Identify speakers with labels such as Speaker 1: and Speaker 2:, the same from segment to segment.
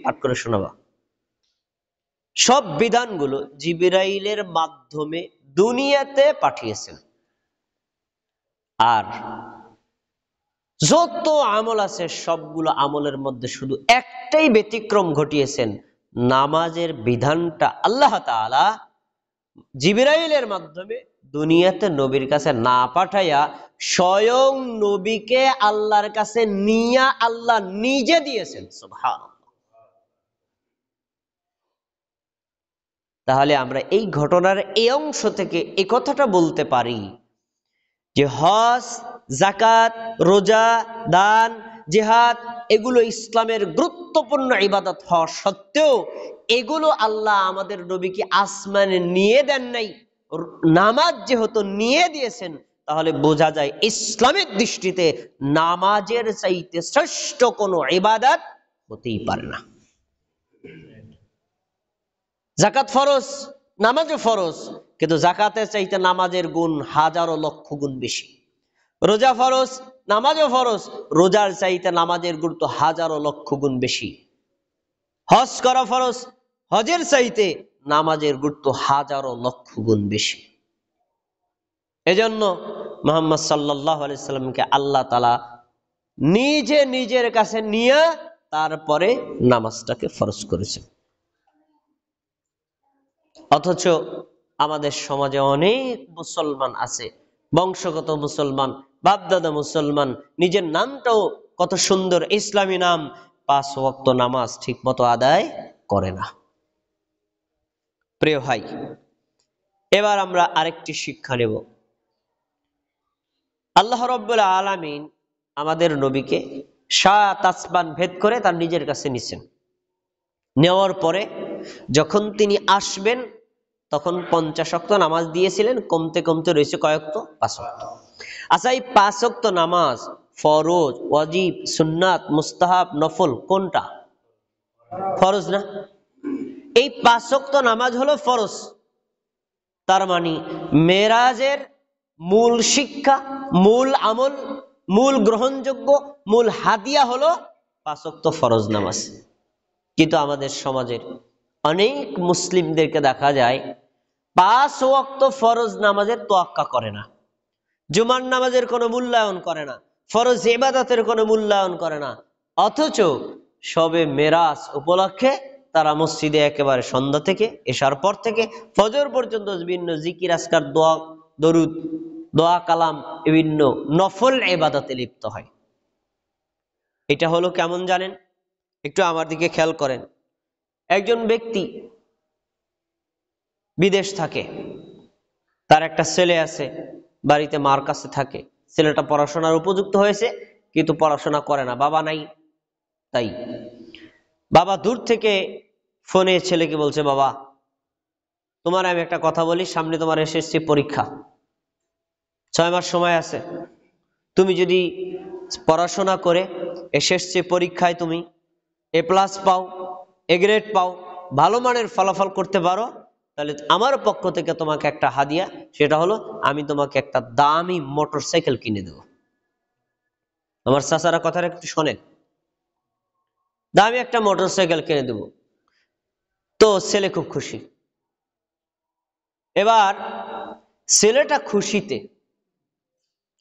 Speaker 1: পাঠ করে শোনাবা। সব বিধানগুলো জিবরাইলের মাধ্যমে দুনিয়াতে পাঠিয়েছেন। আর যত আমল আছে সবগুলো আমলের মধ্যে শুধু একটাই ব্যতিক্রম ঘটিয়েছেন, নামাজের বিধানটা আল্লাহ তাআলা জিবরাইলের মাধ্যমে দুনিয়াতে নবীর কাছে না পাঠাইয়া স্বয়ং নবীকে আল্লাহর কাছে নিয়া আল্লাহ নিজে দিয়েছেন। সুবহানাল্লাহ। তাহলে আমরা এই ঘটনার এই অংশ থেকে এই কথাটা বলতে পারি যে হজ, যাকাত, রোজা, দান, জিহাদ এগুলো ইসলামের গুরুত্বপূর্ণ ইবাদত হওয়া সত্ত্বেও এগুলো আল্লাহ আমাদের নবীকে আসমানে নিয়ে দেন নাই। নামাজ যেহেতু নিয়ে দিয়েছেন, তাহলে বোঝা যায় ইসলামের দৃষ্টিতে নামাজের চাইতে শ্রেষ্ঠ কোনো ইবাদত হতেই পারে না। যাকাত ফরজ, নামাজও ফরজ, কিন্তু যাকাতের চাইতে নামাজের গুণ হাজারো লক্ষ গুণ বেশি। রোজা ফরজ, নামাজও ফরজ, রোজার চাইতে নামাজের গুরুত্ব হাজারো লক্ষ গুণ বেশি। হজ করা ফরজ, হজের চাইতে নামাজের গুরুত্ব হাজারো লক্ষ গুণ বেশি। এজন্য মুহাম্মদ সাল্লাল্লাহু আলাইহি সাল্লামকে আল্লাহ তাআলা নিজে নিজের কাছে নিয়ে তারপরে নামাজটাকে ফরজ করেছেন। অথচ আমাদের সমাজে অনেক মুসলমান আছে, বংশগত মুসলমান, বাপদাদা মুসলমান, নিজের নামটাও কত সুন্দর ইসলামী নাম, 5 ওয়াক্ত নামাজ ঠিক মতো আদায় করে না। প্রিয় ভাই, এবার আমরা আরেকটি শিক্ষা নেব। আল্লাহ রাব্বুল আলামিন আমাদের নবীকে 7 আসমান ভেদ করে তার নিজের কাছে নিছেন। নেওয়ার পরে যখন তিনি আসবেন তখন 50 ওয়াক্ত নামাজ দিয়েছিলেন, কমতে কমতে রয়েছে কয়েকত? 5 ওয়াক্ত। আচ্ছা, এই 5 ওয়াক্ত নামাজ ফরজ, ওয়াজিব, সুন্নাত, মুস্তাহাব, নফল কোনটা? ফরজ না? এই 5 ওয়াক্ত নামাজ হলো ফরজ। তার মানে মেরাজের মূল শিক্ষা, মূল আমল, মূল গ্রহণযোগ্য, মূল হাদিয়া হলো 5 ওয়াক্ত ফরজ নামাজ। কিন্তু আমাদের সমাজের অনেক মুসলিমদেরকে দেখা যায় 5 ওয়াক্ত ফরজ নামাজের তোয়াক্কা করে না, জুমার নামাজের কোনো মূল্যায়ন করে না, ফরজ ইবাদতের কোনো মূল্যায়ন করে না। অথচ সবে মেরাজ উপলক্ষে তারা মসজিদে একেবারে সন্ধ্যা থেকে, এশার পর থেকে ফজর পর্যন্ত বিভিন্ন জিকির, আজকার, দোয়া, দরুদ, দোয়া কালাম, বিভিন্ন নফল ইবাদতে লিপ্ত হয়। এটা হলো কেমন জানেন? একটু আমার দিকে খেয়াল করেন। একজন ব্যক্তি বিদেশ থাকে, তার একটা ছেলে আছে, বাড়িতে মার কাছে থাকে। ছেলেটা পড়াশোনার উপযুক্ত হয়েছে কিন্তু পড়াশোনা করে না, বাবা নাই। তাই বাবা দূর থেকে ফোনে ছেলেকে বলছে, বাবা তোমার আমি একটা কথা বলি, সামনে তোমার এসএসসি পরীক্ষা, 6 মাস সময় আছে। তুমি যদি পড়াশোনা করে এসএসসি পরীক্ষায় তুমি এ প্লাস পাও, এ গ্রেড পাও, ভালো মানের ফলাফল করতে পারো, তাহলে আমার পক্ষ থেকে তোমাকে একটা হাদিয়া, সেটা হলো আমি তোমাকে একটা দামি মোটরসাইকেল কিনে দেব। আমার চাচারা কথাটা একটু শোনেন, দামি একটা মোটরসাইকেল কিনে দেব। তো ছেলে খুব খুশি। এবার ছেলেটা খুশিতে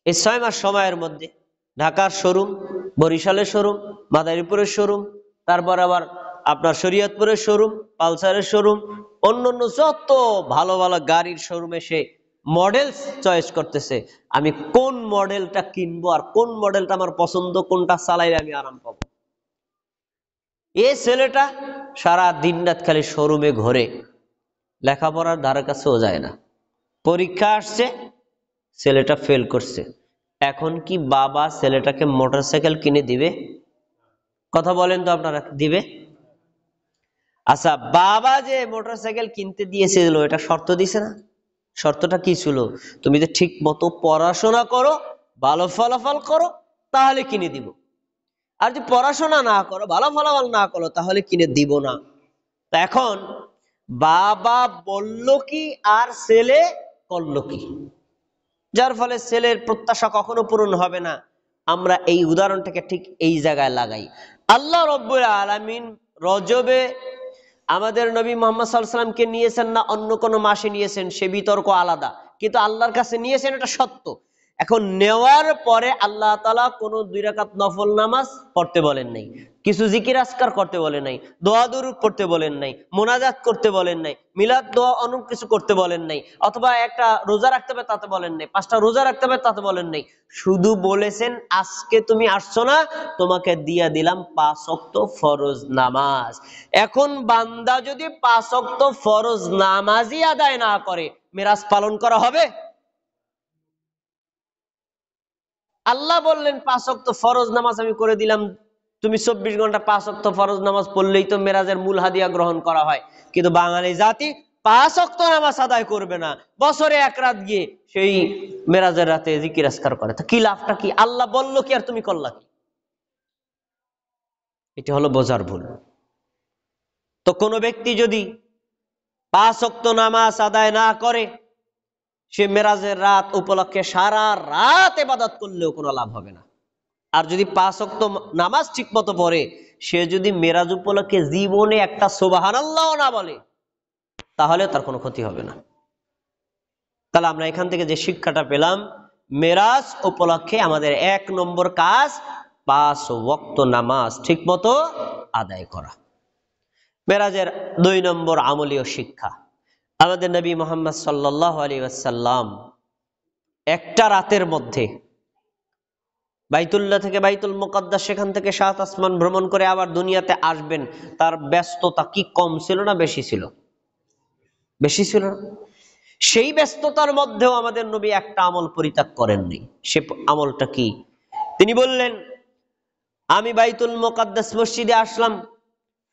Speaker 1: এই 6 মাস সময়ের মধ্যে ঢাকার শোরুম, বরিশালের শোরুম, মাদারীপুরের শোরুম, তারপর আবার আপনার শরীয়তপুরের শোরুম, পালসারের শোরুম, অন্যান্য যত ভালো ভালো গাড়ির শোরুমে সে মডেল চয়েস করতেছে, আমি কোন মডেলটা কিনবো আর কোন মডেলটা আমার পছন্দ, কোনটা চালাইলে আমি আরাম পাবো। এই ছেলেটা সারা দিন রাত খালি শোরুমে ঘোরে, লেখাপড়ার ধারে কাছেও যায় না। পরীক্ষা আসছে, ছেলেটা ফেল করছে। এখন কি বাবা ছেলেটাকে মোটরসাইকেল কিনে দিবে? কথা বলেন তো আপনারা, দিবে? আচ্ছা, বাবা যে মোটরসাইকেল কিনতে দিয়েছিল এটা শর্ত দিছে না? শর্তটা কি ছিল? তুমি যে ঠিক মতো পড়াশোনা করো, ভালো ফলাফল করো, তাহলে কিনে দিব। আর যদি পড়াশোনা না করো, ভালো ফলাফল না করো, তাহলে কিনে দিব না। তা এখন বাবা বলল কি আর ছেলে করলো কি, যার ফলে ছেলের প্রত্যাশা কখনো পূরণ হবে না। আমরা এই উদাহরণটাকে ঠিক এই জায়গায় লাগাই। আল্লাহ রাব্বুল আলামিন রজবে আমাদের নবী মুহাম্মদ সাল্লাল্লাহু আলাইহি ওয়াসাল্লামকে নিয়েছেন না অন্য কোনো মাসে নিয়েছেন সে বিতর্ক আলাদা, কিন্তু আল্লাহর কাছে নিয়েছেন এটা সত্য। এখন নেওয়ার পরে আল্লাহ তাআলা কোনো 2 রাকাত নফল নামাজ পড়তে বলেন নাই, কিছু জিকির আজকার করতে বলেন নাই, দোয়া দুরূদ পড়তে বলেন নাই, মোনাজাত করতে বলেন নাই, মিলাদ দোয়া অন্য কিছু করতে বলেন নাই, অথবা একটা রোজা রাখতে হবে তাতে বলেন নাই, 5টা রোজা রাখতে হবে তাতে বলেন নাই। শুধু বলেছেন আজকে তুমি আসছো না, তোমাকে দিয়ে দিলাম 5 ওয়াক্ত ফরজ নামাজ। এখন বান্দা যদি 5 ওয়াক্ত ফরজ নামাজই আদায় না করে, মিরাজ পালন করা হবে? আল্লাহ বললেন 5 ওয়াক্ত ফরজ নামাজ আমি করে দিলাম, তুমি 24 ঘন্টা 5 ওয়াক্ত ফরজ নামাজ পড়লেই তো মেরাজের মূল হাদিয়া গ্রহণ করা হয়। কিন্তু বাঙালি জাতি 5 ওয়াক্ত নামাজ আদায় করবে না, বছরে 1 রাত গিয়ে সেই মেরাজের রাতে জিকির আজকার করে। তা কি লাভটা কি? আল্লাহ বলল কি আর তুমি করলা কি? এটা হলো বোঝার ভুল। তো কোনো ব্যক্তি যদি 5 ওয়াক্ত নামাজ আদায় না করে, সে মেরাজের রাত উপলক্ষে সারা রাত ইবাদত করলেও কোনো লাভ হবে না। আর যদি 5 ওয়াক্ত নামাজ ঠিক মতো পড়ে, সে যদি মেরাজ উপলক্ষে জীবনে একটা সুবহানাল্লাহ না বলে, তাহলে তার কোনো ক্ষতি হবে না। তাহলে আমরা এখান থেকে যে শিক্ষাটা পেলাম, মেরাজ উপলক্ষে আমাদের 1 নম্বর কাজ 5 ওয়াক্ত নামাজ ঠিক মতো আদায় করা। মেরাজের 2 নম্বর আমলীয় শিক্ষা, আমাদের নবী মুহাম্মদ সাল্লাল্লাহু আলাইহি ওয়াসাল্লাম একটা রাতের মধ্যে বাইতুল্লাহ থেকে বাইতুল মুকাদ্দাস, সেখান থেকে 7 আসমান ভ্রমণ করে আবার দুনিয়াতে আসবেন। তার ব্যস্ততা কি কম ছিল না বেশি ছিল? বেশি ছিল। সেই ব্যস্ততার মধ্যেও আমাদের নবী একটা আমল পরিত্যাগ করেননি। সে আমলটা কি? তিনি বললেন, আমি বাইতুল মুকাদ্দাস মসজিদে আসলাম,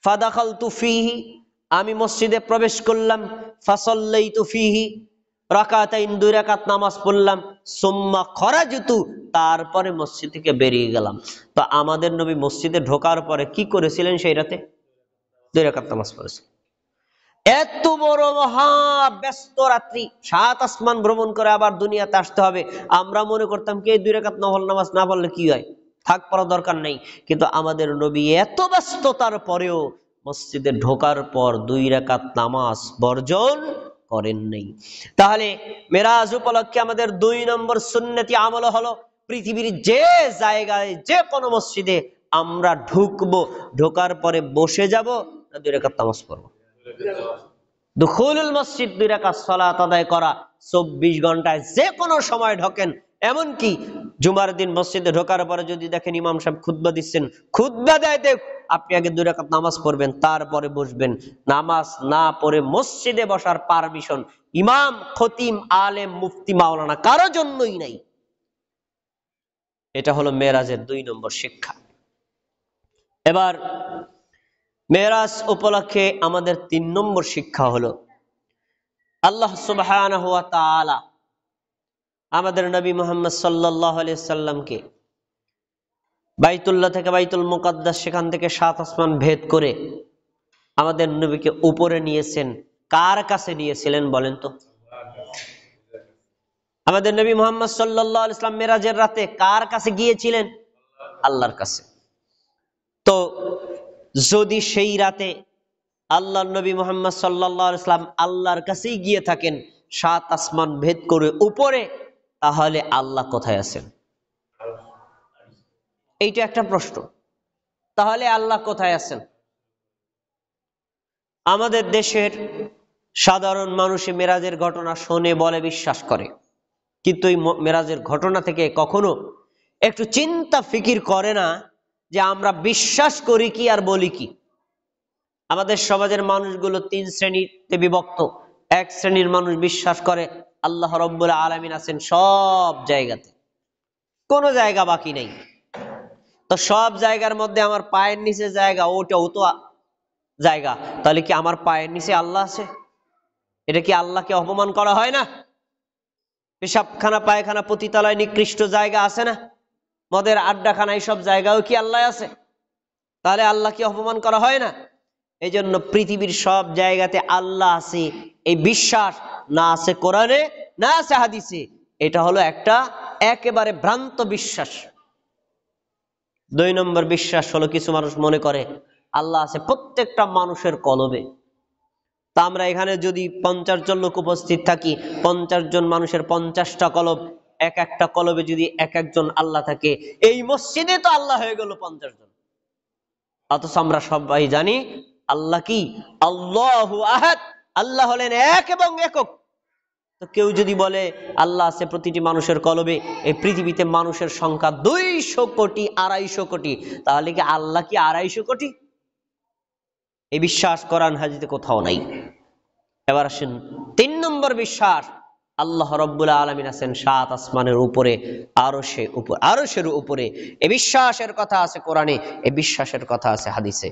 Speaker 1: ফাদাখালতু ফিহি, আমি মসজিদে প্রবেশ করলাম, ফাসাল্লাইতু ফিহি রাকাতাইন, 2 রাকাত নামাজ পড়লাম, সুম্মা খরাজতু, তারপরে মসজিদ থেকে বেরিয়ে গেলাম। তো আমাদের নবী মসজিদে ঢোকার পরে কি করেছিলেন? সেই রাতে 2 রাকাত নামাজ পড়েছিলেন। এত বড় মহা ব্যস্ত রাত্রি, 7 আসমান ভ্রমণ করে আবার দুনিয়াতে আসতে হবে, আমরা মনে করতাম কি এই 2 রাকাত নফল নামাজ না পড়লে কি হয়, থাক পড়ার দরকার নেই। কিন্তু আমাদের নবী এত ব্যস্ততার পরেও মসজিদে ঢোকার পর 2 রাকাত নামাজ বর্জন করেন নাই। তাহলে মেরাজ উপলক্ষে আমাদের 2 নম্বর সুন্নতি আমল হলো, পৃথিবীর যে জায়গায় যে কোনো মসজিদে আমরা ঢুকবো, ঢোকার পরে বসে যাব, 2 রাকাত নামাজ পড়বো। দুখুলুল মসজিদ, 2 রাকাত সালাত আদায় করা। 24 ঘন্টায় যে কোনো সময় ঢোকেন, এমনকি জুমার দিন মসজিদে ঢোকার পরে যদি দেখেন ইমাম সাহেব খুতবা দিচ্ছেন, খুতবা দেয় আপনি আগে 2 রাকাত নামাজ পড়বেন, তারপরে বসবেন। নামাজ না পড়ে মসজিদে বসার পারমিশন ইমাম, খতিম, আলেম, মুফতি, মাওলানা কারো জন্যই নাই। এটা হলো মেরাজের 2 নম্বর শিক্ষা। এবার মেরাজ উপলক্ষে আমাদের 3 নম্বর শিক্ষা হলো, আল্লাহ সুবহানাহু ওয়া তাআলা আমাদের নবী মুহাম্মদ সাল্লাল্লাহু আলাইহি সাল্লামকে বাইতুল্লাহ থেকে বাইতুল মুকাদ্দাস, সেখান থেকে 7 আসমান ভেদ করে আমাদের নবীকে উপরে নিয়েছেন। কার কাছে নিয়েছিলেন বলেন তো? আমাদের নবী মুহাম্মদ সাল্লাল্লাহু আলাইহি সাল্লাম মেরাজের রাতে কার কাছে গিয়েছিলেন? আল্লাহর কাছে। তো যদি সেই রাতে আল্লাহর নবী মুহাম্মদ সাল্লাল্লাহু আলাইহি সাল্লাম আল্লাহর কাছেই গিয়ে থাকেন 7 আসমান ভেদ করে উপরে, তাহলে আল্লাহ কোথায় আছেন? এইটা একটা প্রশ্ন। তাহলে আল্লাহ কোথায় আছেন? আমাদের দেশের সাধারণ মানুষ মেরাজের ঘটনা শোনে, বলে, বিশ্বাস করে, কিন্তু এই মেরাজের ঘটনা থেকে কখনো একটু চিন্তা ফিকির করে না যে আমরা বিশ্বাস করি কি আর বলি কি। আমাদের সমাজের মানুষগুলো 3 শ্রেণীতে বিভক্ত। 1 শ্রেণীর মানুষ বিশ্বাস করে আল্লাহ রাব্বুল আলামিন আছেন সব জায়গাতে, কোনো জায়গা বাকি নেই। তো সব জায়গার মধ্যে আমার পায়ের নিচে জায়গা, ওটাও তো জায়গা, তাহলে কি আমার পায়ের নিচে আল্লাহ আছে? এটা কি আল্লাহকে অপমান করা হয় না? পেশাবখানা, পায়খানা, পতিতালয়, নিকৃষ্ট জায়গা আছে না? মদের আড্ডাখানা, এইসব জায়গাও কি আল্লাহ আছে? তাহলে আল্লাহ কি অপমান করা হয় না? এই জন্য পৃথিবীর সব জায়গাতে আল্লাহ আছে এই বিশ্বাস না আছে কোরআনে, না আছে হাদিসে। এটা হলো একটা একেবারে ভ্রান্ত বিশ্বাস। 2 নম্বর বিশ্বাস হলো, কিছু মানুষ মনে করে আল্লাহ আছে প্রত্যেকটা মানুষের কলবে। তা আমরা এখানে যদি 50 জন লোক উপস্থিত থাকি, 50 জন মানুষের 50টা কলব, এক একটা কলবে যদি এক একজন আল্লাহ থাকে, এই মসজিদে তো আল্লাহ হয়ে গেল 50 জন। অথচ আমরা সবাই জানি আল্লাহ কি? আল্লাহু আহাদ, আল্লাহ হলেন এক এবং একক। তো কেউ যদি বলে আল্লাহ আছে প্রতিটি মানুষের কলবে, এই পৃথিবীতে মানুষের সংখ্যা 200 কোটি 250 কোটি, তাহলে কি আল্লাহ কি 250 কোটি? এই বিশ্বাস কোরআন হাদিসে কোথাও নাই। এবার আসেন 3 নম্বর বিশ্বাস, আল্লাহ রাব্বুল আলামিন আছেন 7 আসমানের উপরে, আরশের উপরে। এই বিশ্বাসের কথা আছে কোরআনে, এই বিশ্বাসের কথা আছে হাদিসে।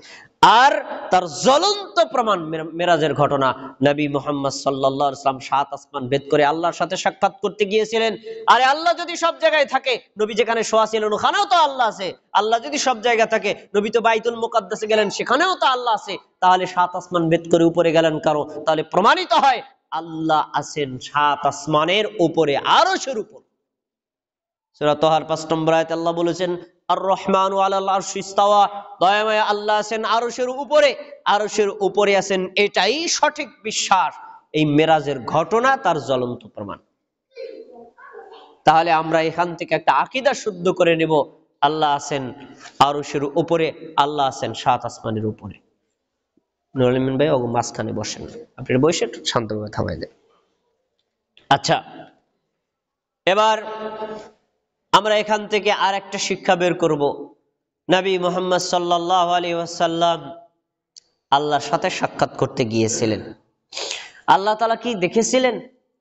Speaker 1: আর তার জ্বলন্ত প্রমাণ মেরাজের ঘটনা। নবী মুহাম্মদ সাল্লাল্লাহু আলাইহি ওয়াসাল্লাম 7 আসমান ভেদ করে আল্লাহর সাথে সাক্ষাৎ করতে গিয়েছিলেন। আরে আল্লাহ যদি সব জায়গায় থাকে, নবী যেখানে শোয়া ছিলেন ওখানেও তো আল্লাহ আছে। আল্লাহ যদি সব জায়গায় থাকে, নবী তো বাইতুল মুকাদ্দাসে গেলেন, সেখানেও তো আল্লাহ আছে। তাহলে 7 আসমান ভেদ করে উপরে গেলেন কারো? তাহলে প্রমাণিত হয় আল্লাহ আছেন 7 আসমানের উপরে, আরশের উপর। সূরা তাহার 5 নম্বর আয়াতে আল্লাহ বলেছেন, আর রহমানু আলাল আরশি ইস্তাওয়া, দয়াময় আল্লাহ আছেন আরশের উপরে। আরশের উপরে আছেন, এটাই সঠিক বিশ্বাস। এই মেরাজের ঘটনা তার জ্বলন্ত প্রমাণ। তাহলে আমরা এখান থেকে একটা আকীদা শুদ্ধ করে নেব, আল্লাহ আছেন আরশের উপরে, আল্লাহ আছেন 7 আসমানের উপরে। নুরুল আমিন ভাই ওগো মাঝখানে বসেন, আপনি বসে একটু শান্তভাবে থামাই দেন। আচ্ছা, এবার আমরা এখান থেকে আর একটা শিক্ষা বের করব। নবী মুহাম্মদ সাল্লাল্লাহু আলাইহি ওয়াসাল্লাম আল্লাহর সাথে সাক্ষাৎ করতে গিয়েছিলেন। আল্লাহ তাআলা কি দেখেছিলেন?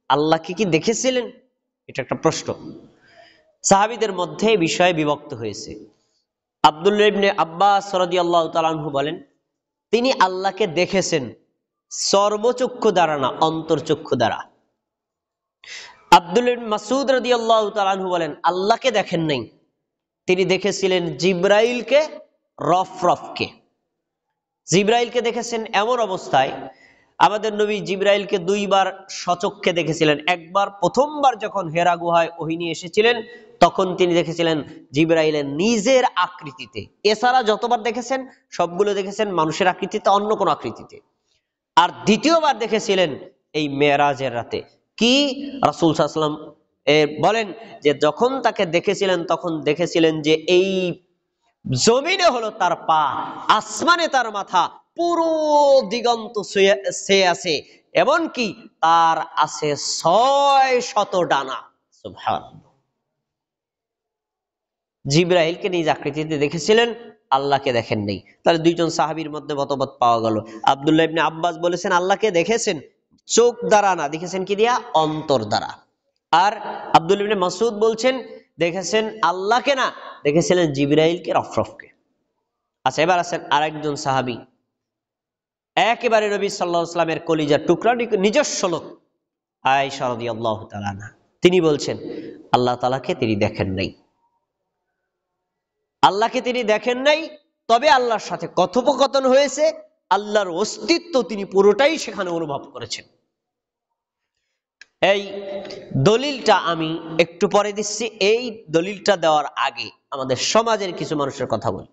Speaker 1: আল্লাহ কি দেখেছিলেন? এটা একটা প্রশ্ন। সাহাবীদের মধ্যে এই বিষয়ে বিভক্ত হয়েছে। আব্দুল্লাহ ইবনে আব্বাস রাদিয়াল্লাহু তাআলা আনহু বলেন, তিনি আল্লাহকে দেখেছেন সর্বচক্ষু দ্বারা না, অন্তরচক্ষু দ্বারা। আব্দুল্লাহ ইবনে মাসউদ রাদিয়াল্লাহু তাআলা আনহু বলেন, আল্লাহকে দেখেন নাই, তিনি দেখেছিলেন জিবরাইলকে, রফরফকে। জিবরাইলকে দেখেছেন এমন অবস্থায়, আমাদের নবী জিবরাইলকে 2 বার সচক্ষে দেখেছিলেন। একবার প্রথমবার যখন হেরা গুহায় ওহী নিয়ে এসেছিলেন, তখন তিনি দেখেছিলেন জিবরাইলের নিজের আকৃতিতে। এছাড়া যতবার দেখেছেন সবগুলো দেখেছেন মানুষের আকৃতিতে, অন্য কোনো আকৃতিতে। আর দ্বিতীয়বার দেখেছিলেন এই মেরাজের রাতে। কি? রাসূল সাল্লাল্লাহু আলাইহি ওয়াসাল্লাম বলেন যে যখন তাকে দেখেছিলেন, তখন দেখেছিলেন যে এই জমিনে হলো তার পা, আসমানে তার মাথা, পুরো দিগন্ত সে আছে, এমনকি তার আছে 600 ডানা। সুবহানাল্লাহ। জিবরাইলকে নিজ আকৃতিতে দেখেছিলেন, আল্লাহকে দেখেন নাই। তাহলে 2 জন সাহাবীর মধ্যে মতভেদ পাওয়া গেল। আব্দুল্লাহ ইবনে আব্বাস বলেছেন আল্লাহকে দেখেছেন চোখ দ্বারা না, দেখেছেন কি দিয়া? অন্তর দ্বারা। আর আব্দুল্লাহ ইবনে মাসউদ বলছেন দেখেছেন আল্লাহকে না, দেখেছিলেন জিবরাইলকে, রফরফকে। আচ্ছা, এবার আছেন আরেকজন সাহাবী, একেবারে নবী সাল্লাল্লাহু আলাইহি ওয়াসাল্লামের কলিজার টুকরা, নিজস্ব লোক, আয়েশা রাদিয়াল্লাহু তাআলা আনহা। তিনি বলছেন আল্লাহ তাআলাকে তিনি দেখেন নাই। আল্লাহকে তিনি দেখেন নাই, তবে আল্লাহর সাথে কথোপকথন হয়েছে, আল্লাহর অস্তিত্ব তিনি পুরোটাই সেখানে অনুভব করেছেন। এই দলিলটা আমি একটু পরে দিচ্ছি। এই দলিলটা দেওয়ার আগে আমাদের সমাজের কিছু মানুষের কথা বলি।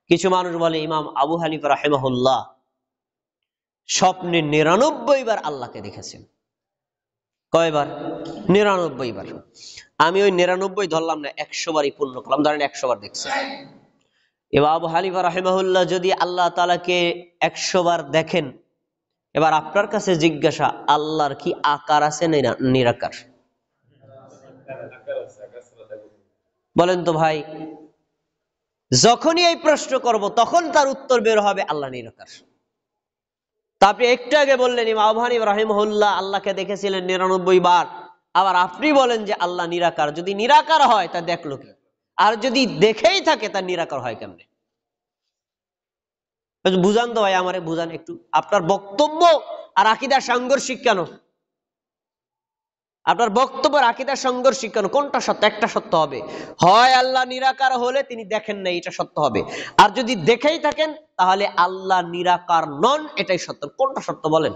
Speaker 1: কিছু মানুষ বলে ইমাম আবু হানিফা রাহিমাহুল্লাহ স্বপ্নে 99 বার আল্লাহকে দেখেছেন। কয়বার? 99 বার। আমি ওই 99 ধরলাম না, 100 বারই পূর্ণ করলাম, ধরেন 100 বার দেখছে। এবার আবু হানিফা রাহিমাহুল্লাহ যদি আল্লাহ তাআলাকে 100 বার দেখেন, এবার আপনার কাছে জিজ্ঞাসা, আল্লাহর কি আকার আছে না নিরাকার? বলেন তো ভাই। যখনই এই প্রশ্ন করব তখন তার উত্তর বের হবে আল্লাহ নিরাকার। তা আপনি একটু আগে বললেন ইমাম আবু হানিফা রাহিমাহুল্লাহ আল্লাহকে দেখেছিলেন 99 বার, আবার আপনি বলেন যে আল্লাহ নিরাকার। যদি নিরাকার হয় তা দেখলো কি? আর যদি দেখেই থাকে তা নিরাকার হয় কেমনে? বুঝান তো ভাই, আমারে বুঝান একটু। আপনার বক্তব্য আর আকীদার সাংঘর্ষিক কেন? আপনার বক্তব্য আর আকীদার সাংঘর্ষিক কেন? কোনটা সত্য? একটা সত্য হবে, হয় আল্লাহ নিরাকার হলে তিনি দেখেন নাই, এটা সত্য হবে। আর যদি দেখেই থাকেন তাহলে আল্লাহ নিরাকার নন, এটাই সত্য। কোনটা সত্য বলেন?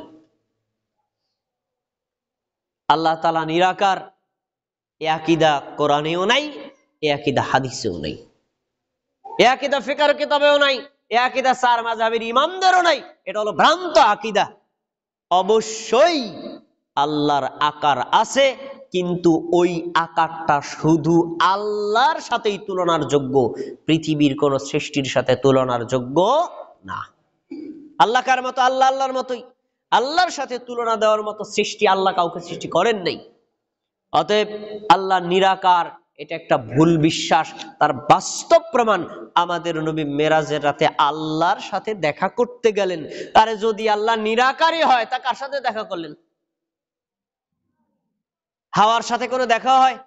Speaker 1: আল্লাহ তাআলা নিরাকার এ আকীদা কোরআনেও নাই, এ আকীদা হাদিসেও নাই, এ আকীদা ফিকহের কিতাবেও নাই, এই আকীদা চার মাযহাবের ইমামদেরও নাই, এটা হলো ভ্রান্ত আকীদা। অবশ্যই আল্লাহর আকার আছে, কিন্তু ওই আকারটা শুধু আল্লাহর সাথেই তুলনার যোগ্য, পৃথিবীর কোন সৃষ্টির সাথে তুলনার যোগ্য না। আল্লাহ কার মতো? আল্লাহ আল্লাহর মতোই। আল্লাহর সাথে তুলনা দেওয়ার মতো সৃষ্টি আল্লাহ কাউকে সৃষ্টি করেন নাই। অতএব আল্লাহ নিরাকার, এটা একটা ভুল বিশ্বাস। তার বাস্তব প্রমাণ আমাদের নবী মেরাজের রাতে আল্লাহর সাথে দেখা করতে গেলেন। আরে যদি আল্লাহ নিরাকারই হয়, তা কার সাথে দেখা করলেন? হাওয়ার সাথে কোনো দেখা হয়?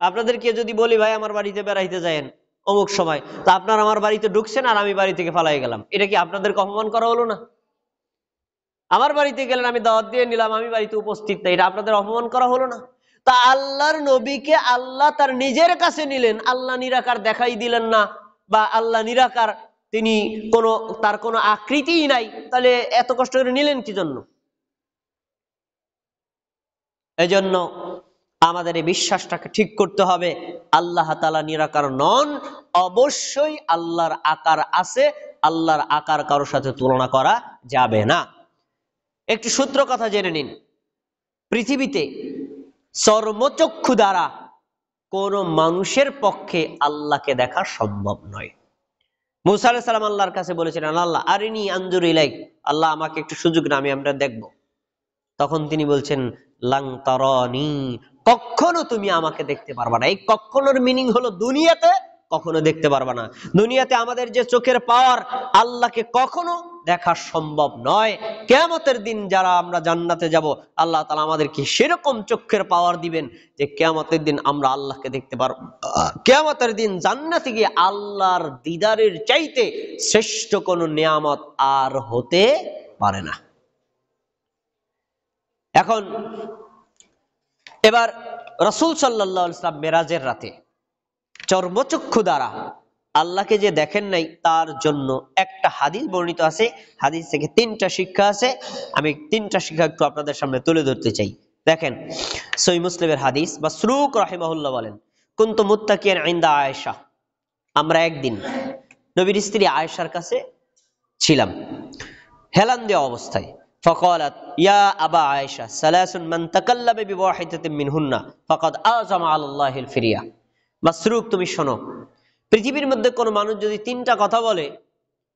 Speaker 1: আপনাদেরকে যদি বলি ভাই আমার বাড়িতে বেড়াইতে যায়েন অমুক সময়, তা আপনার আমার বাড়িতে ঢুকছেন আর আমি বাড়ি থেকে পালাই গেলাম, এটা কি আপনাদেরকে অপমান করা হলো না? আমার বাড়িতে গেলেন, আমি দাওয়াত দিয়ে নিলাম, আমি বাড়িতে উপস্থিত নাই, এটা আপনাদের অপমান করা হলো না? তা আল্লাহর নবীকে আল্লাহ তার নিজের কাছে নিলেন, আল্লাহ নিরাকার দেখাই দিলেন না, বা আল্লাহ নিরাকার, তিনি তার কোনো আকৃতিই নাই, তাহলে এত কষ্ট করে নিলেন কি জন্য? এজন্য আমাদের এই বিশ্বাসটাকে ঠিক করতে হবে, আল্লাহ তাআলা নিরাকার নন, অবশ্যই আল্লাহর আকার আছে, আল্লাহর আকার কারোর সাথে তুলনা করা যাবে না। একটু সূত্র কথা জেনে নিন। পৃথিবীতে চর্মচক্ষু দ্বারা কোন মানুষের পক্ষে আল্লাহকে দেখা সম্ভব নয়। মুসা আলাইহিস সালাম আল্লাহর কাছে বলেছিলেন, আল্লাহ আরিনি আনজুর ইলাইক, আল্লাহ আমাকে একটু সুযোগ না, আমরা দেখব। তখন তিনি বলছেন, লাং তারানি, কখনো তুমি আমাকে দেখতে পারবা না। এই কখনোর মিনিং হলো দুনিয়াতে কখনো দেখতে পারবা না। দুনিয়াতে আমাদের যে চোখের পাওয়ার, আল্লাহকে কখনো দেখা সম্ভব নয়। কিয়ামতের দিন যারা আমরা জান্নাতে যাব, আল্লাহ তাআলা আমাদেরকে সেরকম চোখের পাওয়ার দিবেন যে কিয়ামতের দিন আমরা আল্লাহকে দেখতে পারবো। কিয়ামতের দিন জান্নাতে গিয়ে আল্লাহর দিদারের চাইতে শ্রেষ্ঠ কোনো নিয়ামত আর হতে পারে না। এখন এবার রাসূল সাল্লাল্লাহু আলাইহি ওয়াসাল্লাম মেরাজের রাতে চর্মচক্ষু দ্বারা আল্লাহকে যে দেখেন নাই, তার জন্য একটা হাদিস বর্ণিত আছে। হাদিস থেকে তিনটা শিক্ষা আছে, আমি তিনটা শিক্ষা একটু আপনাদের সামনে তুলে ধরতে চাই। দেখেন, সহিহ মুসলিমের হাদিস। মাসরুক রাহিমাহুল্লাহ বলেন, কুনতু মুত্তাকিয়ান ইনদা আয়েশা, আমরা একদিন নবীর স্ত্রী আয়েশার কাছে ছিলাম হেলান দেওয়া অবস্থায়। فقالت يا أبا عائشة ثلاث من تكلم بواحدة منهن فقد أعظم على الله الفرية। মাসরুক, তুমি শোনো, পৃথিবীর মধ্যে কোন মানুষ যদি তিনটা কথা বলে,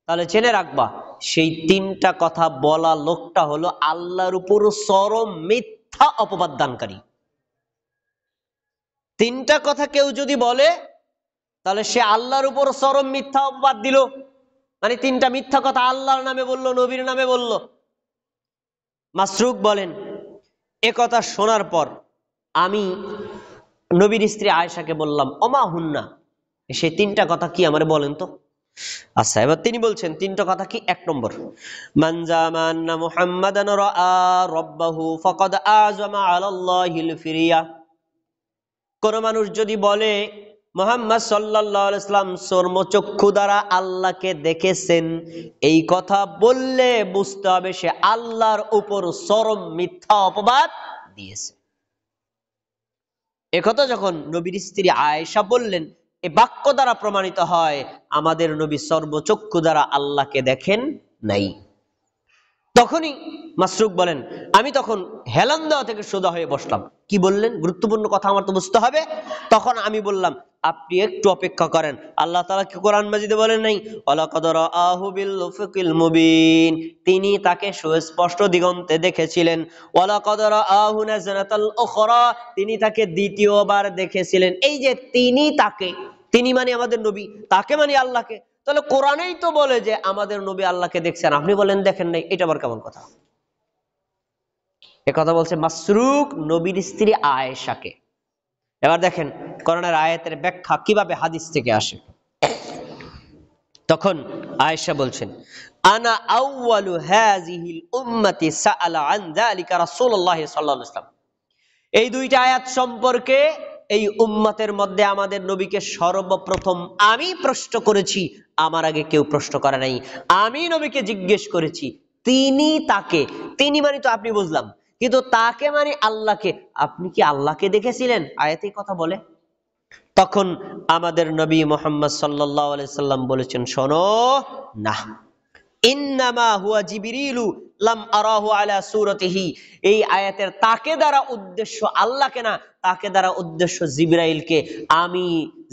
Speaker 1: তাহলে জেনে রাখবা সেই তিনটা কথা বলা লোকটা হলো আল্লাহর উপর চরম মিথ্যা অপবাদ দানকারী। তিনটা কথা কেউ যদি বলে, তাহলে সে আল্লাহর উপর চরম মিথ্যা অপবাদ দিল, মানে তিনটা মিথ্যা কথা আল্লাহর নামে বললো, নবীর নামে বললো। মাসরুক বলেন, এ কথা শোনার পর আমি নবীর স্ত্রী আয়েশাকে বললাম, ওমা হুন্না, সেই তিনটা কথা কি আমারে বলেন তো। আচ্ছা, এবার তিনি বলছেন তিনটা কথা কি। এক নম্বর, মান জামান্না মুহাম্মাদান রাআ রাব্বাহু ফাকাদ আযমা আলাল্লাহিল ফিরিয়া। কোন মানুষ যদি বলে মুহাম্মদ সাল্লাল্লাহু আলাইহি ওয়াসাল্লাম চর্মচক্ষু দ্বারা আল্লাহকে দেখেছেন, এই কথা বললে বুঝতে হবে সে আল্লাহর উপর চরম মিথ্যা অপবাদ দিয়েছে। একথা যখন নবীর স্ত্রী আয়েশা বললেন, এই বাক্য দ্বারা প্রমাণিত হয় আমাদের নবী চর্মচক্ষু দ্বারা আল্লাহকে দেখেন নাই। তখনই মাসরুক বলেন, আমি তখন হেলান দেওয়া থেকে সোজা হয়ে বসলাম। কি বললেন? গুরুত্বপূর্ণ কথা আমার তো বুঝতে হবে। তখন আমি বললাম, আপনি একটু অপেক্ষা করেন। আল্লাহ তাআলা কি কোরআন মাজিদে বলেন নাই, ওয়ালাকাদ রাআহু বিল উফুকিল মুবিন, তিনি তাকে সুস্পষ্ট দিগন্তে দেখেছিলেন। ওয়ালাকাদ রাআহু নাজরাতাল উখরা, তিনি তাকে দ্বিতীয়বার দেখেছিলেন। এই যে তিনি তাকে, তিনি মানে আমাদের নবী, তাকে মানে আল্লাহকে। তাহলে কোরআনেই তো বলে যে আমাদের নবী আল্লাহকে দেখছেন, আপনি বলেন দেখেন নাই, এটা আবার কেমন কথা? এ কথা বলছে মাসরুক নবীর স্ত্রী আয়েশাকে। এবার দেখেন কোরআনের আয়াতের ব্যাখ্যা কিভাবে হাদিস থেকে আসে। তখন আয়েশা বলছেন, আনা আউয়ালু হাযিহিল উম্মতি সাআলা আন যালিকা রাসূলুল্লাহ সাল্লাল্লাহু আলাইহি ওয়াসাল্লাম। এই দুইটা আয়াত সম্পর্কে এই উম্মতের মধ্যে আমাদের নবীকে সর্বপ্রথম আমি প্রশ্ন করেছি, আমার আগে কেউ প্রশ্ন করে নাই। আমি নবীকে জিজ্ঞেস করেছি, তিনি তাকে, তিনি মানে তো আপনি বুঝলাম, কিন্তু তাকে মানে আল্লাহকে, আপনি কি আল্লাহকে দেখেছিলেন? আয়াতেই কথা বলে। তখন আমাদের নবী মুহাম্মদ সাল্লাল্লাহু আলাইহি সাল্লাম বলেছেন, শোনো না, ইন্নামা হুয়া জিবরিলু লাম আরাহু আলা সূরাতিহি। এই আয়াতের তাকে দ্বারা উদ্দেশ্য আল্লাহকে না, তাকে দ্বারা উদ্দেশ্য জিবরাইলকে। আমি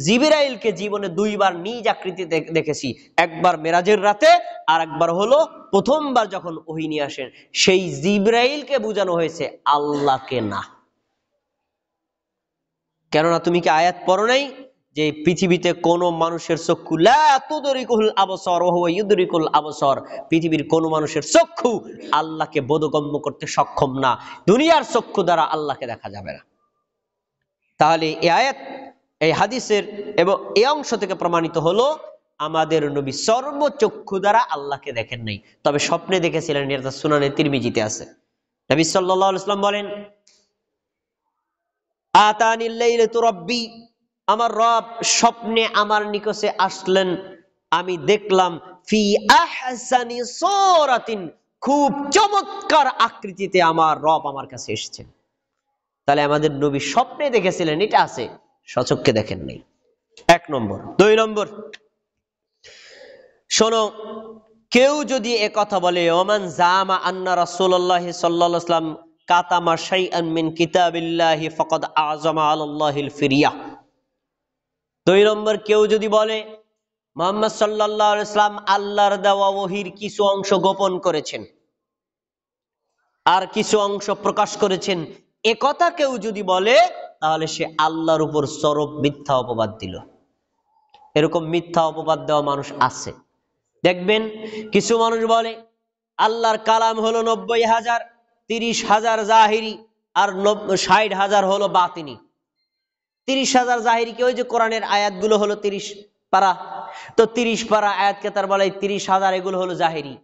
Speaker 1: জিবরাইলকে জীবনে দুইবার নিজ আকৃতিতে দেখেছি, একবার মেরাজের রাতে, আর একবার হলো প্রথমবার যখন ওহী নিয়ে আসেন। সেই জিবরাইলকে বোঝানো হয়েছে, আল্লাহকে না। কেননা তুমি কি আয়াত পড়ো নাই যে পৃথিবীতে কোন মানুষের চক্ষু লা তুদরিকুল আবসার ওয়া হুয়া ইউদরিকুল আবসার, পৃথিবীর কোন মানুষের চক্ষু আল্লাহকে বোধগম্য করতে সক্ষম না, দুনিয়ার চক্ষু দ্বারা আল্লাহকে দেখা যাবে না। তাহলে এই আয়াত, এই হাদিসের এবং এই অংশ থেকে প্রমাণিত হলো আমাদের নবী সর্বচক্ষু দ্বারা আল্লাহকে দেখেন নাই, তবে স্বপ্নে দেখেছিলেন। এটা সুনানে তিরমিজিতে আছে। নবী সাল্লাল্লাহু আলাইহি ওয়াসাল্লাম বলেন, আতানিল লাইলাতু রাব্বি, আমার রব স্বপ্নে আমার নিকটে আসলেন, আমি দেখলাম ফি আহসানি সূরাতিন, খুব চমৎকার আকৃতিতে আমার রব আমার কাছে এসেছেন। তাহলে আমাদের নবী স্বপ্নে দেখেছিলেন, এটা আছে, সচক্ষে দেখেন নাই। এক নম্বর। দুই নম্বর, শোনো, কেউ যদি এ কথা বলে, ওমান জামা আন্না রাসূলুল্লাহ সাল্লাল্লাহু আলাইহি ওয়াসাল্লাম কাতামা শাইআন মিন কিতাবিল্লাহি ফাকাদ আযমা আলাল্লাহিল ফিরিয়া। দুই নম্বর, কেউ যদি বলে মুহাম্মদ সাল্লাল্লাহু আলাইহি ওয়াসাল্লাম আল্লাহর দেওয়া ওহীর কিছু অংশ গোপন করেছেন আর কিছু অংশ প্রকাশ করেছেন, এ কথা কেউ যদি বলে, তাহলে সে আল্লাহর উপর চরম মিথ্যা অপবাদ দিল। এরকম মিথ্যা অপবাদ দেওয়া মানুষ আছে। দেখবেন কিছু মানুষ বলে আল্লাহর কালাম হলো 90,000, 30,000 জাহিরি আর 60,000 হলো বাতিনি। 30,000 জাহিরি কি, ওই যে কোরআনের আয়াতগুলো হলো 30 পারা, তো 30 পারা আয়াতকে তার বলে 30,000, এগুলো হলো জাহিরি।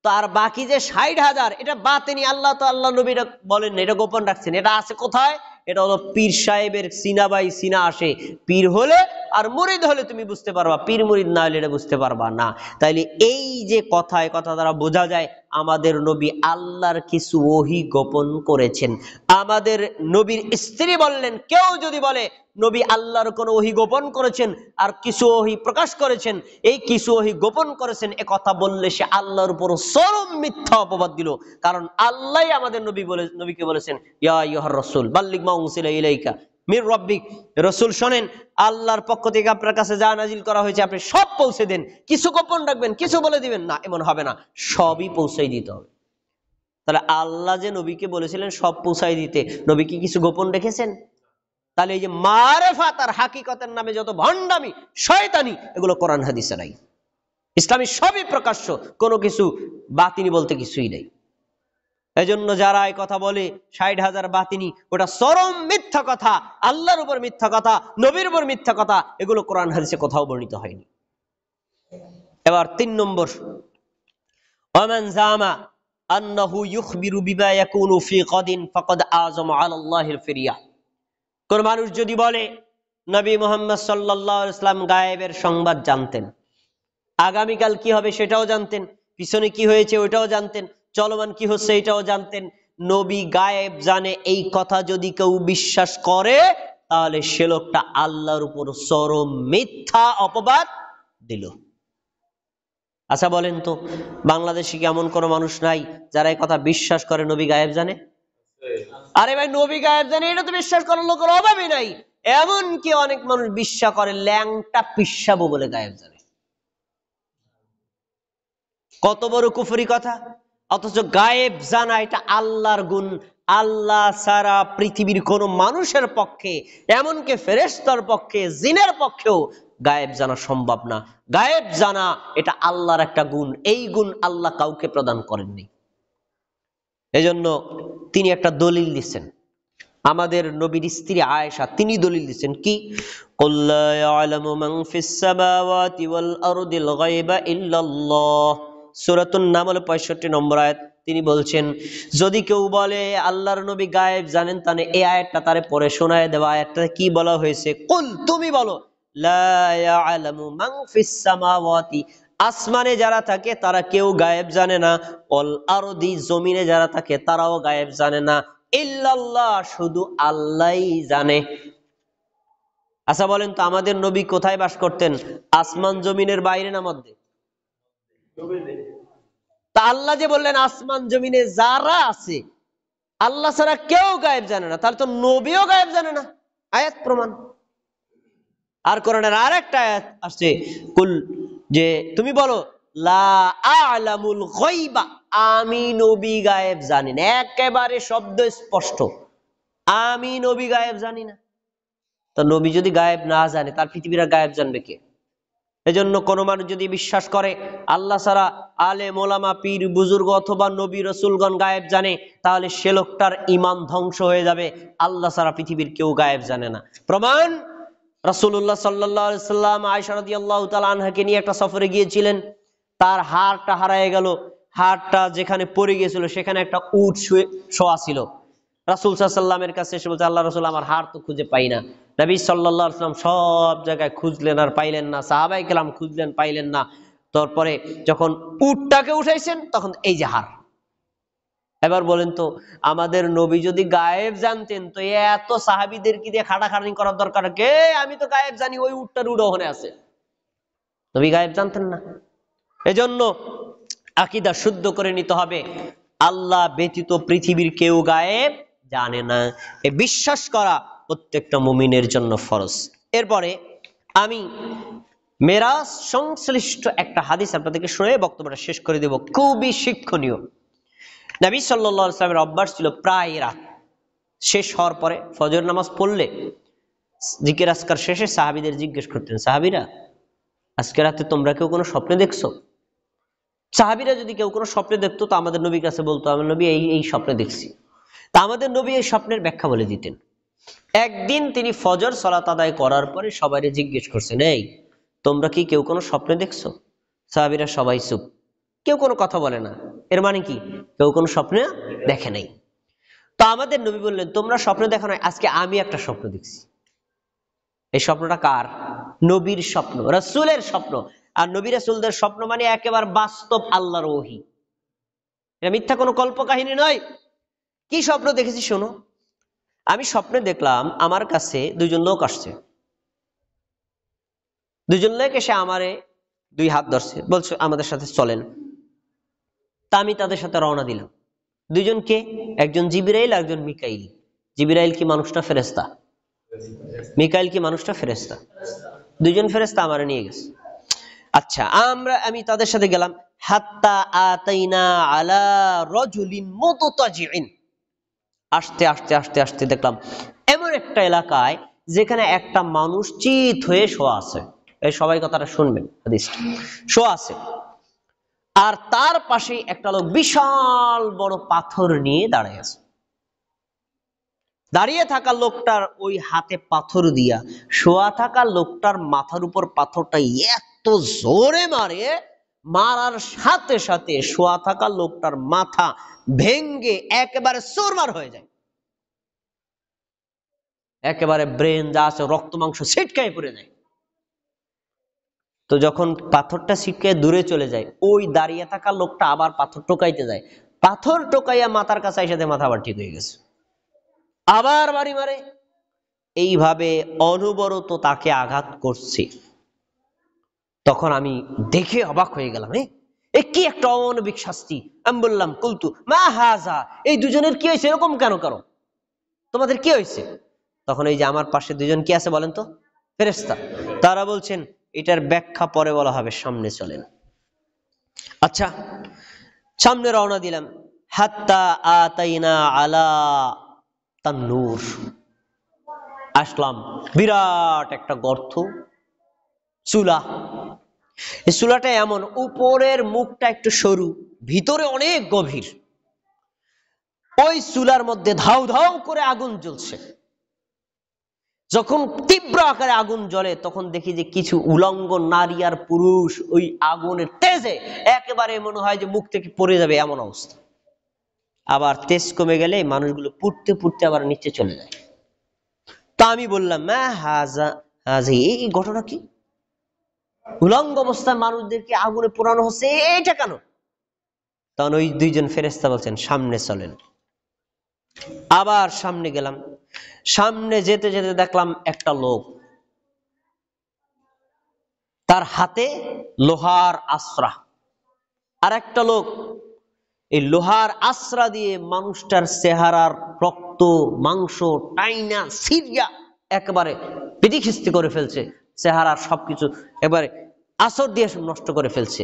Speaker 1: তো আর বাকি যে 60,000, এটা বাতিনি। আল্লাহ তো আল্লাহ নবীরা বলেন না, এটা গোপন রাখছেন। এটা আছে কোথায়? এটা হলো পীর সাহেবের সিনা বাই সিনা আসে। পীর হলে আর মুরিদ হলে তুমি বুঝতে পারবা, পীর মুরিদ না হলে এটা বুঝতে পারবা না। তাইলে এই যে কথা, এই কথা দ্বারা বোঝা যায় আমাদের নবী আল্লাহর কিছু ওহী গোপন করেছেন। আমাদের নবীর স্ত্রী বললেন, কেউ যদি বলে নবী আল্লাহর কোন ওহী গোপন করেছেন আর কিছু ওহী প্রকাশ করেছেন, এই কিছু ওহী গোপন করেছেন, এ কথা বললে সে আল্লাহর উপর চরম মিথ্যা অপবাদ দিল। কারণ আল্লাহ আমাদের নবীকে বলেছেন, ইয়া আইয়ুহার রাসূল বাল্লিগ মা উনজিলা ইলাইকা মির রাব্বিক, রাসূল শোনেন, আল্লাহর পক্ষ থেকে আপনার কাছে যা নাজিল করা হয়েছে আপনি সব পৌঁছে দেন। কিছু গোপন রাখবেন, কিছু বলে দিবেন না, এমন হবে না, সবই পৌঁছাই দিতে হবে। তাহলে আল্লাহ যে নবীকে বলেছিলেন সব পৌঁছাই দিতে, নবী কি কিছু গোপন রেখেছেন? তাহলে এই যে মারেফাত আর হাকিকতের নামে যত ভণ্ডামি শয়তানি, এগুলো কোরআন হাদিসে নাই। ইসলামী সবই প্রকাশ্য, কোনো কিছু বাতিনি বলতে কিছুই নেই। এজন্য যারা এই কথা বলে 60,000 বাতিনি, ওটা চরম মিথ্যা কথা, আল্লাহর উপর মিথ্যা কথা, নবীর উপর মিথ্যা কথা, এগুলো কোরআন হাদিসে কোথাও বর্ণিত হয়নি। এবার 3 নম্বর, ওমান জামা আন্নাহু ইউখবিরু বিমা ইয়াকুনু ফি গাদিন ফাকাদ আযমা আলাল্লাহিল ফিরিয়া। কোন মানুষ যদি বলে নবী মুহাম্মদ সাল্লাল্লাহু আলাইহি ওয়াসাল্লাম গায়েবের সংবাদ জানতেন, আগামীকাল কি হবে সেটাও জানতেন, পিছনে কি হয়েছে ওটাও জানতেন, চলমান কি হচ্ছে এটাও জানতেন, নবী গায়েব জানে, এই কথা যদি কেউ বিশ্বাস করে, তাহলে সে লোকটা আল্লাহর উপর চরম মিথ্যা অপবাদ দিল। আচ্ছা বলেন তো, বাংলাদেশে কি এমন কোনো মানুষ নাই যারা এই কথা বিশ্বাস করে নবী গায়েব জানে? আরে ভাই, নবী গায়েব জানে এটা তো বিশ্বাস করার লোকের অভাবই নাই। এমন কি অনেক মানুষ বিশ্বাস করে ল্যাংটা পিসাবো বলে গায়েব জানে। কত বড় কুফরি কথা! অথচ গায়েব জানা এটা আল্লাহর গুণ। আল্লাহ ছাড়া পৃথিবীর কোন মানুষের পক্ষে, এমনকি ফেরেশতার পক্ষে, জিনের পক্ষেও গায়েব জানা সম্ভব না। গায়েব জানা এটা আল্লাহর একটা গুণ, এই গুণ আল্লাহ কাউকে প্রদান করেননি। এজন্য তিনি একটা দলিল দিচ্ছেন, আমাদের নবীর স্ত্রী আয়েশা, তিনি দলিল দিচ্ছেন কি, কুল লা ইয়ালামু মান ফিস সামাওয়াতি ওয়াল আরদিল গায়বা ইল্লাল্লাহ, সূরাতুন নামল 65 নম্বর আয়াত। তিনি বলছেন, যদি কেউ বলে আল্লাহর নবী গায়েব জানেন, তাহলে এই আয়াতটা তারে পড়ে শোনায় দেওয়া। আয়াতটা কি বলা হয়েছে? কুল, তুমি বলো, লা ইয়ালামু মান ফিস সামাওয়াতি, আসমানে যারা থাকে তারা কেউ গায়েব জানে না, ওয়াল আরদি, জমিনে যারা থাকে তারাও গায়েব জানে না, ইল্লাল্লাহ, শুধু আল্লাহই জানে। আচ্ছা বলেন তো, আমাদের নবী কোথায় বাস করতেন? আসমান জমিনের বাইরে না মধ্যে? তা আল্লাহ যে বললেন আসমান জমিনে যারা আছে, আল্লাহ ছাড়া কেউ গায়েব জানে না, তাহলে তো নবীও গায়েব জানে না। আয়াত প্রমাণ। আর কোরআনের আর একটা আয়াত আসছে, কুল, যে তুমি বলো লা আ'লামুল গায়বা, আমি নবী গায়েব জানি না। একেবারে শব্দ স্পষ্ট, আমি নবী গায়েব জানি না। তো নবী যদি গায়েব না জানে, তার পৃথিবীর গায়েব জানবে কে? এজন্য কোন মানুষ যদি বিশ্বাস করে আল্লাহ ছাড়া আলেম ওলামা পীর বুজুর্গ অথবা নবী রাসূলগণ গায়েব জানে, তাহলে সে লোকটার ঈমান ধ্বংস হয়ে যাবে। আল্লাহ ছাড়া পৃথিবীর কেউ গায়েব জানে না। প্রমাণ, রাসূলুল্লাহ সাল্লাল্লাহু আলাইহি সাল্লাম আয়েশা রাদিয়াল্লাহু তাআলা আনহাকে নিয়ে একটা সফরে গিয়েছিলেন। তার হাড়টা হারায় গেল। হাড়টা যেখানে পড়ে গিয়েছিল সেখানে একটা উট শোয়া ছিল। রাসূল সাল্লাল্লাহু আলাইহি সাল্লামের কাছে এসে বলছে, আল্লাহ রাসূল, আমার হাড় তো খুঁজে পাই না। নবী সাল্লাল্লাহু আলাইহি সাল্লাম সব জায়গায় খুঁজলেন আর পাইলেন না, সাহাবায়ে কেরাম খুঁজলেন পাইলেন না। তারপরে যখন উটটাকে উঠাইছেন তখন এই যে হাড়। এবার বলেন তো, আমাদের নবী যদি গায়েব জানতেন তো এত সাহাবীদের কি দিয়ে খাটাখাটনি করার দরকার? কে আমি তো গায়েব জানি, ওই উটটার উড়ো ওখানে আছে। নবী গায়েব জানতেন না। এজন্য আকীদা শুদ্ধ করে নিতে হবে, আল্লাহ ব্যতীত পৃথিবীর কেউ গায়েব জানে না। এ বিশ্বাস করা প্রত্যেকটা মুমিনের জন্য ফরজ। এরপরে আমি মেরাজ সংশ্লিষ্ট একটা হাদিস আপনাদেরকে শুনে বক্তব্যটা শেষ করে দেব, খুবই শিক্ষণীয়। নবী সাল্লাল্লাহু আলাইহি ওয়াসাল্লামের অভ্যাস ছিল প্রায় রাত শেষ হওয়ার পরে ফজর নামাজ পড়লে জিকির আজকার শেষে সাহাবীদের জিজ্ঞেস করতেন, সাহাবীরা আজকে রাতে তোমরা কেউ কোনো স্বপ্নে দেখছো? সাহাবীরা যদি কেউ কোনো স্বপ্নে দেখতো তো আমাদের নবীর কাছে বলতো, আমার নবী এই এই স্বপ্নে দেখছি। তা আমাদের নবী এই স্বপ্নের ব্যাখ্যা বলে দিতেন। একদিন তিনি ফজর সালাত আদায় করার পরে সবাইকে জিজ্ঞেস করছেন, এই তোমরা কি কেউ কোনো স্বপ্নে দেখছো? সাহাবীরা সবাই চুপ, কেউ কোনো কথা বলে না। এর মানে কি? কেউ কোনো স্বপ্নে দেখে নাই। তো আমাদের নবী বললেন, তোমরা স্বপ্ন দেখো না, আজকে আমি একটা স্বপ্ন দেখছি। এই স্বপ্নটা কার? নবীর স্বপ্ন, রাসূলের স্বপ্ন। আর নবী রাসূলদের স্বপ্ন মানে একেবারে বাস্তব আল্লাহর ওহী, এটা মিথ্যা কোনো কল্প কাহিনী নয়। কি স্বপ্ন দেখেছি শোনো। আমি স্বপ্নে দেখলাম আমার কাছে দুইজন লোক আসছে। দুইজন লোক এসে আমারে দুই হাত ধরছে, বলছে আমাদের সাথে চলেন। তা আমি তাদের সাথে রওনা দিলাম। দুইজন কে? একজন জিবরাইল আর একজন মিকাইল। জিবরাইল কি মানুষটা ফেরেশতা? মিকাইল কি মানুষটা ফেরেশতা? দুইজন ফেরেশতা আমারে নিয়ে গেছে। আচ্ছা, আমি তাদের সাথে গেলাম। হাত্তা আতাইনা আলা রাজুলিন মুততাজিইন। আস্তে আস্তে আস্তে আস্তে দেখলাম এমন একটা এলাকায় যেখানে একটা মানুষ চিত হয়ে শোয়া আছে। এই সবাই কথাটা শুনবেন, হাদিস শোয়া আছে। আর তার পাশে একটা লোক বিশাল বড় পাথর নিয়ে দাঁড়িয়ে আছে। দাঁড়িয়ে থাকা লোকটার ওই হাতে পাথর দিয়া শোয়া থাকা লোকটার মাথার উপর পাথরটা এত জোরে মারে, মারার সাথে সাথে শোয়া থাকা লোকটার মাথা ভেঙ্গে একেবারে চুরমার হয়ে যায়। একেবারে ব্রেন যা আছে রক্ত মাংস ছিটকায় পড়ে যায়। তো যখন পাথরটা ছিটকে দূরে চলে যায়, ওই দাঁড়িয়ে থাকা লোকটা আবার পাথর টোকাইতে যায়। পাথর টোকাইয়া মাথার কাছে এসে মাথা আবার ঠিক হয়ে গেছে। আবার বাড়ি মারে। এইভাবে অনবরত তাকে আঘাত করছে। তখন আমি দেখে অবাক হয়ে গেলাম, এ কি একটা অমানবিক শাস্তি। আমি বললাম, কুলতু মা হাজা, এই দুজনের কি হয়েছে? এরকম কেন করো? তোমাদের কি হয়েছে? তখন এই যে আমার পাশে দুজন কি আছে বলেন তো? ফেরেশতা। তারা বলছেন, এটার ব্যাখ্যা পরে বলা হবে, সামনে চলেন। আচ্ছা, সামনে রওনা দিলাম। হাত্তা আতাইনা আলা তান্নুর। আসলাম বিরাট একটা গর্ত, চুলা। এই চুলাটা এমন, উপরের মুখটা একটু সরু, ভিতরে অনেক গভীর। ওই চুলার মধ্যে ধাউ ধাউ করে আগুন জ্বলছে। যখন তীব্র আকারে আগুন জ্বলে তখন দেখি যে কিছু উলঙ্গ নারী আর পুরুষ ওই আগুনের তেজে একেবারে মনে হয় যে মুখ থেকে পড়ে যাবে, এমন অবস্থা। আবার তেজ কমে গেলে মানুষগুলো পুড়তে পুড়তে আবার নিচে চলে যায়। তা আমি বললাম, মা হাজা হাজি, এই ঘটনা কি? উলঙ্গ অবস্থায় মানুষদেরকে আগুনে পোড়ানো হচ্ছে, এটা কেন? তখন ওই দুইজন ফেরেশতা বলছেন, সামনে চলেন। আবার সামনে গেলাম। সামনে যেতে যেতে দেখলাম একটা লোক তার হাতে লোহার আশ্রা, আর একটা লোক এই লোহার আশ্রা দিয়ে মানুষটার চেহারার রক্ত মাংস টাইনা সিরিয়া একেবারে পিটিখিস্তি করে ফেলছে, চেহারার সবকিছু এবারে আসর দিয়ে নষ্ট করে ফেলছে,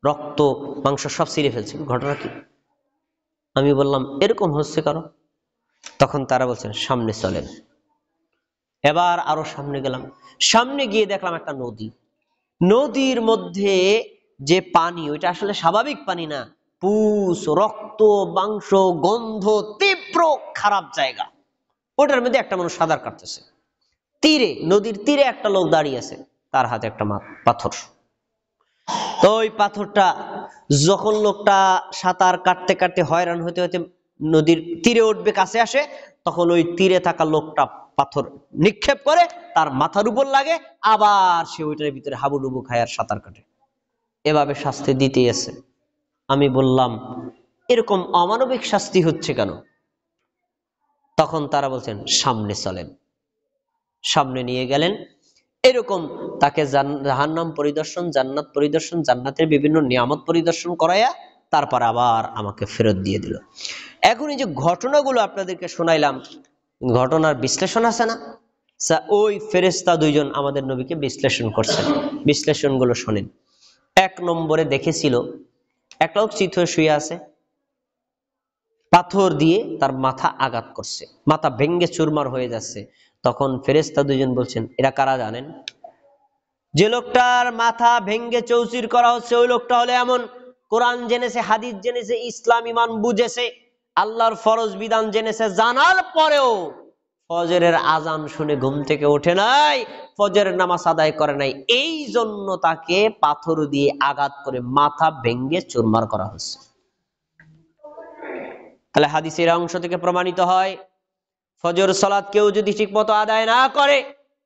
Speaker 1: রক্ত মাংস সব ছিঁড়ে ফেলছে। ঘটনা কি? আমি বললাম এরকম হচ্ছে কারণ? তখন তারা বলছেন সামনে চলেন। এবার আরো সামনে গেলাম, সামনে গিয়ে দেখলাম একটা নদী, নদীর মধ্যে যে পানি ওইটা আসলে স্বাভাবিক পানি না, পুষ রক্ত মাংস গন্ধ তীব্র খারাপ জায়গা। ওটার মধ্যে একটা মানুষ সাঁতার কাটতেছে, তীরে নদীর তীরে একটা লোক দাঁড়িয়ে আছে, তার হাতে একটা পাথর। তো ওই পাথরটা যখন লোকটা সাঁতার কাটতে কাটতে হয়রান হতে হতে নদীর তীরে উঠবে, কাছে আসে, তখন ওই তীরে থাকা লোকটা পাথর নিক্ষেপ করে তার মাথার উপর লাগে, আবার সে ওইটার ভিতরে হাবুডুবু খায় আর সাঁতার কাটে। এভাবে শাস্তি দিতেই আছে। আমি বললাম এরকম অমানবিক শাস্তি হচ্ছে কেন? তখন তারা বলছেন সামনে চলেন। সামনে নিয়ে গেলেন, এরকম তাকে জাহান্নাম পরিদর্শন, জান্নাত পরিদর্শন, জান্নাতের বিভিন্ন নিয়ামত পরিদর্শন করাইয়া তারপর আবার আমাকে ফেরত দিয়ে দিল। এখন এই যে ঘটনাগুলো আপনাদেরকে শোনাইলাম, ঘটনার বিশ্লেষণ আছে না? ওই ফেরেশতা দুইজন আমাদের নবীকে বিশ্লেষণ করছেন, বিশ্লেষণগুলো শোনেন। 1 নম্বরে দেখেছিল একটা লোক চিত হয়ে শুয়ে আছে, পাথর দিয়ে তার মাথা আঘাত করছে, মাথা ভেঙ্গে চুরমার হয়ে যাচ্ছে। তখন ফেরেশতা দুইজন বলছেন এরা কারা জানেন? যে লোকটার মাথা ভেঙ্গে চৌচির করা হচ্ছে ওই লোকটা হলে এমন কোরআন জেনেছে, হাদিস জেনেছে, ইসলাম ইমান বুঝেছে, আল্লাহর ফরজ বিধান জেনেছে, জানার পরেও ফজরের আজান শুনে ঘুম থেকে ওঠে নাই, ফজরের নামাজ আদায় করে নাই, এই জন্য তাকে পাথর দিয়ে আঘাত করে মাথা ভেঙ্গে চুরমার করা হচ্ছে। তাহলে হাদিসের অংশ থেকে প্রমাণিত হয় ফজর সালাত কেউ যদি ঠিকমতো আদায় না করে,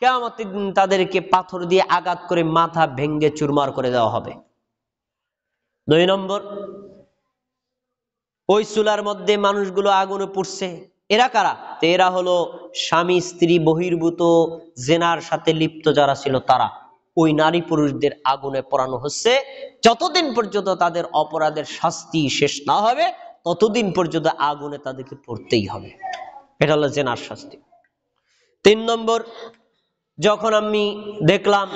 Speaker 1: কিয়ামতের দিন তাদেরকে পাথর দিয়ে আঘাত করে মাথা ভেঙ্গে চুরমার করে দেওয়া হবে। 2 নম্বর, ওই চুলার মধ্যে মানুষগুলো আগুনে পুড়ছে, এরা কারা? এরা হলো স্বামী স্ত্রী বহির্ভূত জেনার সাথে লিপ্ত যারা ছিল তারা। ওই নারী পুরুষদের আগুনে পোড়ানো হচ্ছে, যতদিন পর্যন্ত তাদের অপরাধের শাস্তি শেষ না হবে ততদিন পর্যন্ত আগুনে তাদেরকে পড়তেই হবে। এটা হলো জেনার শাস্তি। 3 নম্বর, যখন আমি দেখলাম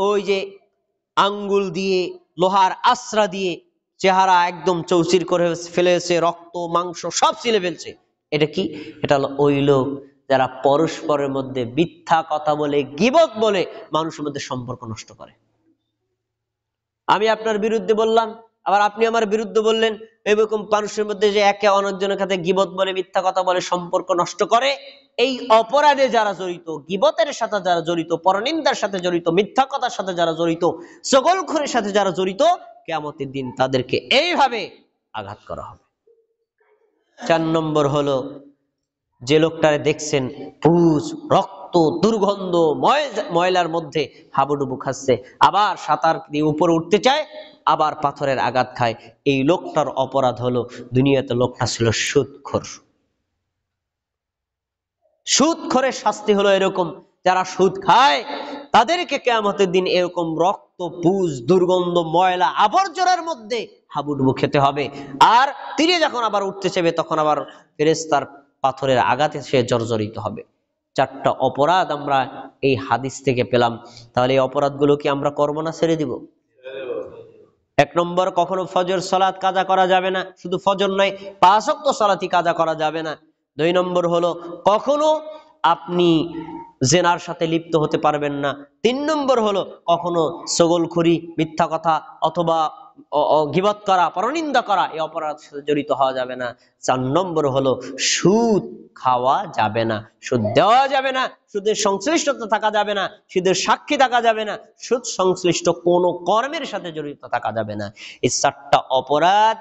Speaker 1: ওই যে আঙ্গুল দিয়ে লোহার আশ্রা দিয়ে চেহারা একদম চৌচির করে ফেলেছে, রক্ত মাংস সব ছিলে ফেলছে, এটা কি? এটা হলো ওই লোক যারা পরস্পরের মধ্যে মিথ্যা কথা বলে, গীবত বলে মানুষের মধ্যে সম্পর্ক নষ্ট করে। আমি আপনার বিরুদ্ধে বললাম, আবার আপনি আমার বিরুদ্ধে বললেন, এরকম মানুষের মধ্যে যে একে অন্যজনের সাথে গীবত বলে, মিথ্যা কথা বলে সম্পর্ক নষ্ট করে, এই অপরাধে যারা জড়িত, গীবতের সাথে যারা জড়িত, পরনিন্দার সাথে জড়িত, মিথ্যা কথার সাথে যারা জড়িত, চগলখড়ের সাথে যারা জড়িত, কিয়ামতের দিন তাদেরকে এইভাবে আঘাত করা হবে। 4 নম্বর হলো যে লোকটারে দেখছেন পুষ রক্ত দুর্গন্ধ ময়লার মধ্যে হাবুডুবু খাচ্ছে, আবার সাঁতার দিয়ে উপরে উঠতে চায়, আবার পাথরের আঘাত খায়, এই লোকটার অপরাধ হলো দুনিয়াতে লোকটা ছিল সুদখোর। সুদখোরের শাস্তি হলো এরকম, যারা সুদ খায় তাদেরকে কিয়ামতের দিন এরকম রক্ত পুষ দুর্গন্ধ ময়লা আবর্জনার মধ্যে হাবুডুবু খেতে হবে। আর তীরে যখন আবার উঠতে চাইবে তখন আবার ফেরেশতার পাথরের আঘাতে সে জর্জরিত হবে। 4টা অপরাধ আমরা এই হাদিস থেকে পেলাম। তাহলে এই অপরাধগুলো কি আমরা করব না ছেড়ে দিব? 1 নম্বর, কখনো ফজর সালাত কাজা করা যাবে না, শুধু ফজর নয় 5 ওয়াক্ত সালাতই কাজা করা যাবে না। 2 নম্বর হলো কখনো আপনি জেনার সাথে লিপ্ত হতে পারবেন না। 3 নম্বর হলো কখনো চগলখড়ি, মিথ্যা কথা অথবা গীবত করা, পরনিন্দা করা, এই অপরাধের সাথে জড়িত হওয়া যাবে না। 4 নম্বর হলো সুদ খাওয়া যাবে না, সুদ দেওয়া যাবে না, সুদের সংশ্লিষ্টতা থাকা যাবে না, সুদের সাক্ষী থাকা যাবে না, সুদ সংশ্লিষ্ট কোনো কর্মের সাথে জড়িত থাকা যাবে না। এই 4টা অপরাধ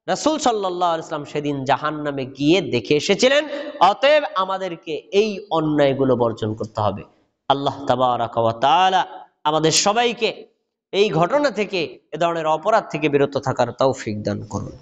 Speaker 1: রাসূল সাল্লাল্লাহু আলাইহি ওয়াসাল্লাম সেদিন জাহান্নামে গিয়ে দেখে এসেছিলেন। অতএব আমাদেরকে এই অন্যায়গুলো বর্জন করতে হবে। আল্লাহ তাবারাকা ওয়া তাআলা আমাদের সবাইকে এই ঘটনা থেকে, এ ধরনের অপরাধ থেকে বিরত থাকার তৌফিক দান করুন।